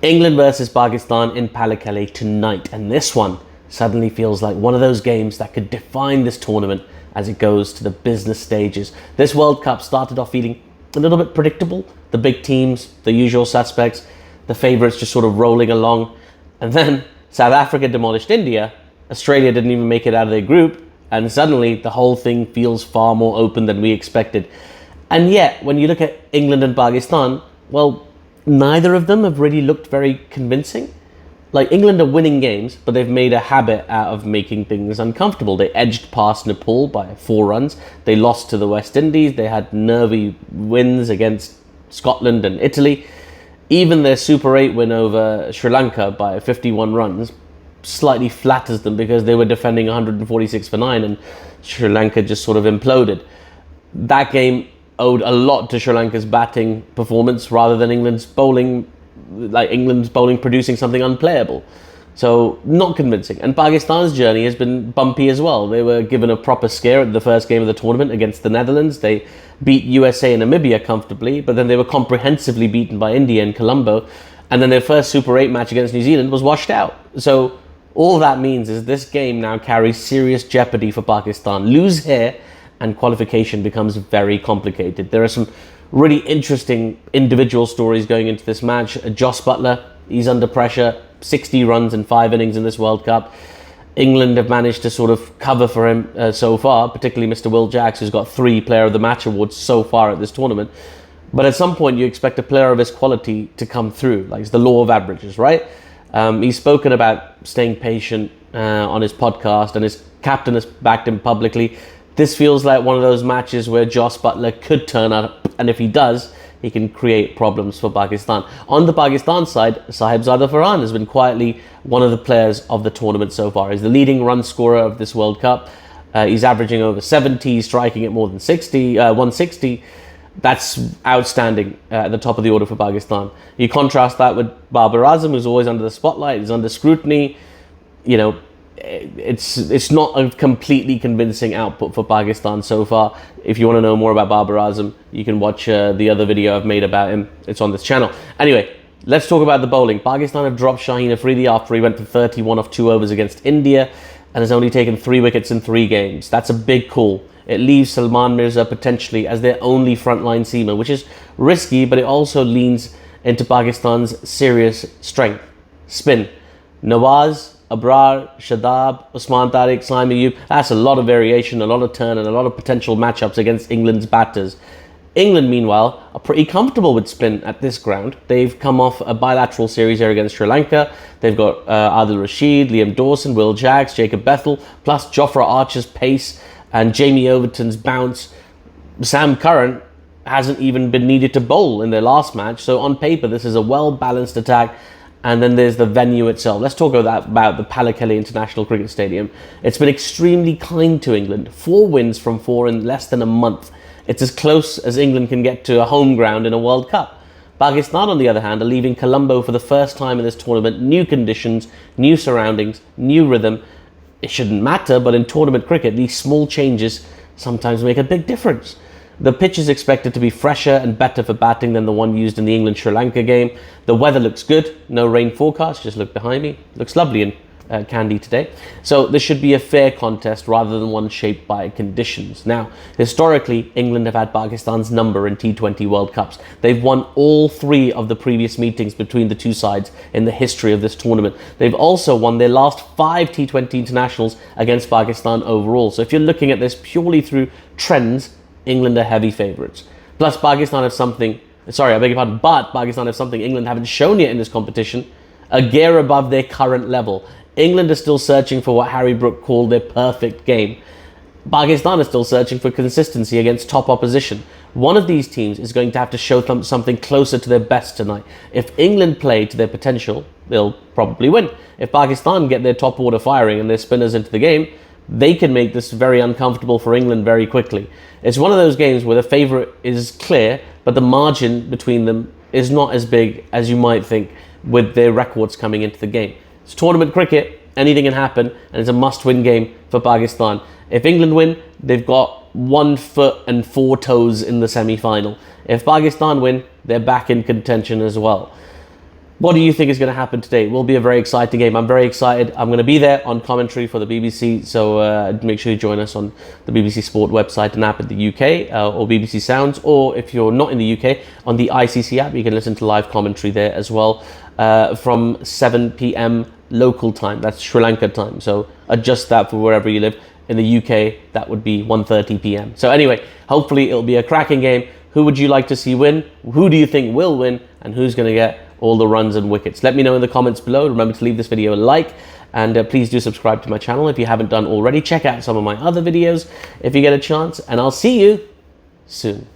England versus Pakistan in Pallekele tonight, and this one suddenly feels like one of those games that could define this tournament as it goes to the business stages. This World Cup started off feeling a little bit predictable. The big teams, the usual suspects, the favourites just sort of rolling along. And then South Africa demolished India. Australia didn't even make it out of their group. And suddenly the whole thing feels far more open than we expected. And yet, when you look at England and Pakistan, well, neither of them have really looked very convincing. Like, England are winning games, but they've made a habit out of making things uncomfortable. They edged past Nepal by 4 runs. They lost to the West Indies. They had nervy wins against Scotland and Italy. Even their Super 8 win over Sri Lanka by 51 runs slightly flatters them because they were defending 146 for 9 and Sri Lanka just sort of imploded. That game owed a lot to Sri Lanka's batting performance rather than England's bowling producing something unplayable. So, not convincing. And Pakistan's journey has been bumpy as well. They were given a proper scare at the first game of the tournament against the Netherlands. They beat USA and Namibia comfortably, but then they were comprehensively beaten by India in Colombo. And then their first Super 8 match against New Zealand was washed out. So, all that means is this game now carries serious jeopardy for Pakistan. Lose here and qualification becomes very complicated. There are some really interesting individual stories going into this match. Jos Buttler, he's under pressure, 60 runs in 5 innings in this World Cup. England have managed to sort of cover for him so far, particularly Mr. Will Jacks, who's got 3 Player of the Match awards so far at this tournament. But at some point, you expect a player of his quality to come through. Like, it's the law of averages, right? He's spoken about staying patient on his podcast, and his captain has backed him publicly. This feels like one of those matches where Jos Buttler could turn up, and if he does, he can create problems for Pakistan. On the Pakistan side, Sahibzada Farhan has been quietly one of the players of the tournament so far. He's the leading run scorer of this World Cup. He's averaging over 70, striking at more than 160. That's outstanding at the top of the order for Pakistan. You contrast that with Babar Azam, who's always under the spotlight. He's under scrutiny. You know, it's not a completely convincing output for Pakistan so far. If you want to know more about Babar Azam, you can watch the other video I've made about him. It's on this channel. Anyway, let's talk about the bowling. Pakistan have dropped Shaheen Afridi after he went for 31 off 2 overs against India and has only taken 3 wickets in 3 games. That's a big call. It leaves Salman Mirza potentially as their only frontline seamer, which is risky, but it also leans into Pakistan's serious strength. Spin. Nawaz, Abrar, Shadab, Usman Tariq, Saim Ayub. That's a lot of variation, a lot of turn, and a lot of potential matchups against England's batters. England, meanwhile, are pretty comfortable with spin at this ground. They've come off a bilateral series here against Sri Lanka. They've got Adil Rashid, Liam Dawson, Will Jacks, Jacob Bethel, plus Jofra Archer's pace and Jamie Overton's bounce. Sam Curran hasn't even been needed to bowl in their last match. So on paper, this is a well-balanced attack. And then there's the venue itself. Let's talk about the Pallekele International Cricket Stadium. It's been extremely kind to England. 4 wins from 4 in less than a month. It's as close as England can get to a home ground in a World Cup. Pakistan, on the other hand, are leaving Colombo for the first time in this tournament. New conditions, new surroundings, new rhythm. It shouldn't matter, but in tournament cricket, these small changes sometimes make a big difference. The pitch is expected to be fresher and better for batting than the one used in the England-Sri Lanka game. The weather looks good. No rain forecast. Just look behind me. Looks lovely in Kandy today. So this should be a fair contest rather than one shaped by conditions. Now, historically, England have had Pakistan's number in T20 World Cups. They've won all 3 of the previous meetings between the two sides in the history of this tournament. They've also won their last 5 T20 internationals against Pakistan overall. So if you're looking at this purely through trends, England are heavy favourites. Plus, Pakistan have something... Sorry, I beg your pardon. But Pakistan have something England haven't shown yet in this competition. A gear above their current level. England are still searching for what Harry Brook called their perfect game. Pakistan is still searching for consistency against top opposition. One of these teams is going to have to show them something closer to their best tonight. If England play to their potential, they'll probably win. If Pakistan get their top order firing and their spinners into the game, they can make this very uncomfortable for England very quickly. It's one of those games where the favourite is clear, but the margin between them is not as big as you might think with their records coming into the game. It's tournament cricket, anything can happen, and it's a must-win game for Pakistan. If England win, they've got 1 foot and 4 toes in the semi-final. If Pakistan win, they're back in contention as well. What do you think is going to happen today? It will be a very exciting game. I'm very excited. I'm going to be there on commentary for the BBC, so make sure you join us on the BBC Sport website and app in the UK, or BBC Sounds, or if you're not in the UK, on the ICC app, you can listen to live commentary there as well, from 7 p.m. local time. That's Sri Lanka time, so adjust that for wherever you live. In the UK, that would be 1:30 p.m. So anyway, hopefully it'll be a cracking game. Who would you like to see win? Who do you think will win? And who's going to get all the runs and wickets? Let me know in the comments below. Remember to leave this video a like, and please do subscribe to my channel if you haven't done already. Check out some of my other videos if you get a chance, and I'll see you soon.